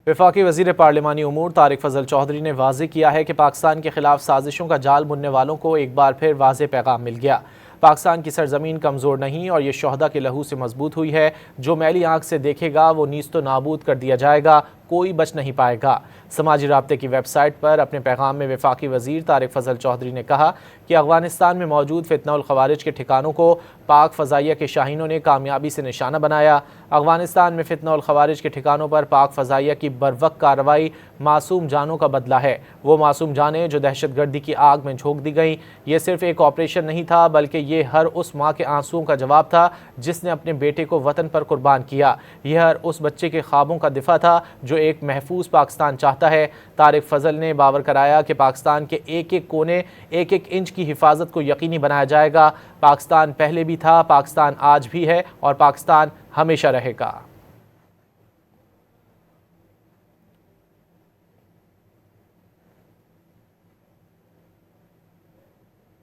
वफाकी वज़ीर पार्लिमानी उमूर तारिक फजल चौधरी ने वाज़ेह किया है कि पाकिस्तान के खिलाफ साजिशों का जाल बुनने वालों को एक बार फिर वाज़ेह पैगाम मिल गया। पाकिस्तान की सरजमीन कमज़ोर नहीं और ये शोहदा के लहू से मजबूत हुई है। जो मैली आंख से देखेगा वो नीस्तो नाबूद कर दिया जाएगा, कोई बच नहीं पाएगा। समाजी राब्ते की वेबसाइट पर अपने पैगाम में वफाकी वज़ीर तारिक फजल चौधरी ने कहा कि अफगानिस्तान में मौजूद फितनउल खवारिज के ठिकानों को पाक फ़ज़ाइया के शाहीनों ने कामयाबी से निशाना बनाया। अफगानिस्तान में फितनउल खवारिज के ठिकानों पर पाक फ़ज़ाइया की बरवक्त कार्रवाई मासूम जानों का बदला है। वो मासूम जानें जो दहशत गर्दी की आग में झोंक दी गईं। ये सिर्फ एक ऑपरेशन नहीं था, बल्कि ये हर उस माँ के आंसुओं का जवाब था जिसने अपने बेटे को वतन पर कुर्बान किया। यह हर उस बच्चे के ख्वाबों का दिफा था जो एक महफूज पाकिस्तान चाहता है। तारिक फजल ने बावर कराया कि पाकिस्तान के एक एक कोने, एक एक इंच की हिफाजत को यकीनी बनाया जाएगा। पाकिस्तान पहले भी था, पाकिस्तान आज भी है और पाकिस्तान हमेशा रहेगा।